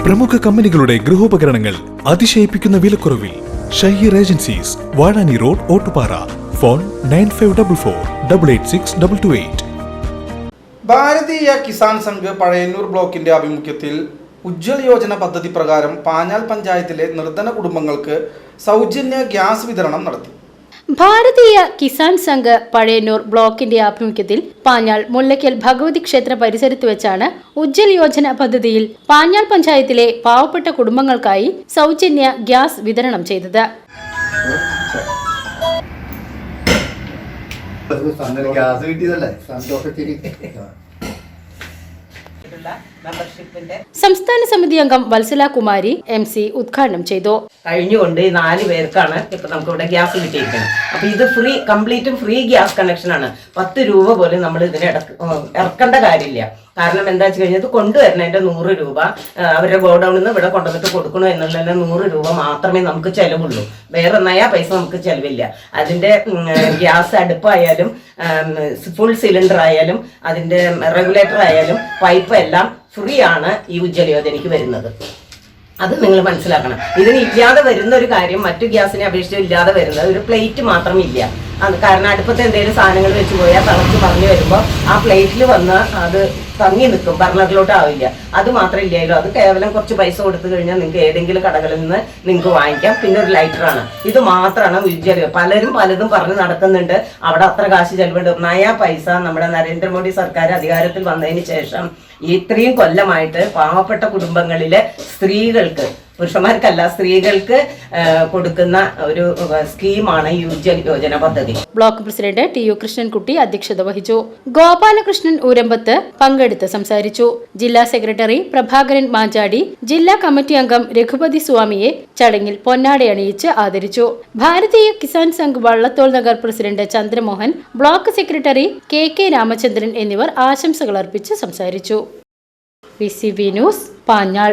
പ്രമുഖ കമ്പനികളുടെ ഗൃഹോപകരണങ്ങൾ അതിശയിപ്പിക്കുന്ന വിലക്കുറവിൽ. Shaheer agencies, Vazhani road, Ottupara. Phone 9544886228. Bharatiya Kisan Sangh Pazhayannur ബ്ലോക്കിന്റെ ആഭിമുഖ്യത്തിൽ ഉജ്ജ്വൽ യോജന പദ്ധതി പ്രകാരം പാഞ്ഞാൽ പഞ്ചായത്തിലെ നിർധന കുടുംബങ്ങൾക്ക് സൗജന്യ ഗ്യാസ് വിതരണം നടത്തി. ഭാരതീയ കിസാൻ സംഘ് പഴയന്നൂർ ബ്ലോക്കിന്റെ ആഭിമുഖ്യത്തിൽ പാഞ്ഞാൾ മുല്ലയ്ക്കൽ ഭഗവതി ക്ഷേത്ര പരിസരത്ത് വെച്ചാണ് ഉജ്ജ്വൽ യോജന പദ്ധതിയിൽ പാഞ്ഞാൾ പഞ്ചായത്തിലെ പാവപ്പെട്ട കുടുംബങ്ങൾക്കായി സൗജന്യ ഗ്യാസ് വിതരണം ചെയ്തത്. സംസ്ഥാന സമിതി അംഗം വത്സല കുമാരി MC ഉദ്ഘാടനം ചെയ്തു. കഴിഞ്ഞുകൊണ്ട് 4 പേർക്കാണ് ഇപ്പൊ നമുക്ക് ഇവിടെ ഗ്യാസ് കിട്ടിയിരിക്കുന്നത്. അപ്പൊ ഇത് കംപ്ലീറ്റും ഫ്രീ ഗ്യാസ് കണക്ഷൻ ആണ്. 10 രൂപ പോലും നമ്മൾ ഇതിന് ഇറക്കേണ്ട കാര്യമില്ല. കാരണം എന്താ വെച്ച് കഴിഞ്ഞാൽ ഇത് കൊണ്ടുവരുന്നതിന്റെ 100 രൂപ അവരുടെ ഗോഡൌണിൽ നിന്ന് ഇവിടെ കൊണ്ടുവന്നിട്ട് കൊടുക്കണോ എന്നുള്ളതിന്റെ 100 രൂപ മാത്രമേ നമുക്ക് ചെലവുള്ളൂ. വേറെ നയാ പൈസ നമുക്ക് ചെലവില്ല. അതിന്റെ ഗ്യാസ് അടുപ്പായാലും ഫുൾ സിലിണ്ടർ ആയാലും അതിന്റെ റെഗുലേറ്റർ ആയാലും പൈപ്പ് എല്ലാം ഫ്രീ ആണ് ഈ ഉജ്ജ്വല യോജനയ്ക്ക് വരുന്നത്. അത് നിങ്ങൾ മനസ്സിലാക്കണം. ഇതിന് ഇല്ലാതെ വരുന്ന ഒരു കാര്യം മറ്റു ഗ്യാസിനെ അപേക്ഷിച്ച് ഇല്ലാതെ വരുന്നത് ഒരു പ്ലേറ്റ് മാത്രമില്ല. അത് കാരണം അടുപ്പത്തെ എന്തെങ്കിലും സാധനങ്ങൾ വെച്ച് പോയാൽ തിളച്ച് പറഞ്ഞു വരുമ്പോൾ ആ പ്ലേറ്റിൽ വന്ന് അത് തങ്ങി നിൽക്കും, ബർണറിലോട്ട് ആവില്ല. അത് മാത്രം ഇല്ലല്ലോ. അത് കേവലം കുറച്ച് പൈസ കൊടുത്തു കഴിഞ്ഞാൽ നിങ്ങൾക്ക് ഏതെങ്കിലും കടകളിൽ നിന്ന് നിങ്ങൾക്ക് വാങ്ങിക്കാം. പിന്നെ ഒരു ലൈറ്ററാണ്. ഇത് മാത്രമാണ് ഉജ്ജ്വല. പലരും പലതും പറഞ്ഞു നടക്കുന്നുണ്ട് അവിടെ അത്ര കാശ് ചെലവുണ്ട്. നയാ പൈസ നമ്മുടെ നരേന്ദ്രമോദി സർക്കാർ അധികാരത്തിൽ വന്നതിന് ശേഷം ഇത്രയും കൊല്ലമായിട്ട് പാവപ്പെട്ട കുടുംബങ്ങളിലെ സ്ത്രീകൾക്ക്, പുരുഷന്മാർക്കല്ല സ്ത്രീകൾക്ക് കൊടുക്കുന്ന ഒരു സ്കീമാണ് ഈ ഉജ്ജ്വൽ യോജന പദ്ധതി. ബ്ലോക്ക് പ്രസിഡന്റ് TU കൃഷ്ണൻകുട്ടി അധ്യക്ഷത വഹിച്ചു. ഗോപാലകൃഷ്ണൻ ഊരമ്പത്ത് പങ്കെടുത്ത് സംസാരിച്ചു. ജില്ലാ സെക്രട്ടറി പ്രഭാകരൻ മാഞ്ചാടി, ജില്ലാ കമ്മിറ്റി അംഗം രഘുപതി സ്വാമിയെ ചടങ്ങിൽ പൊന്നാട അണിയിച്ച് ആദരിച്ചു. Bharatiya Kisan Sangh Vallathol Nagar president Chandramohan, block secretary KK Ramachandran എന്നിവർ ആശംസകൾ അർപ്പിച്ച് സംസാരിച്ചു. PCV news, Panjal.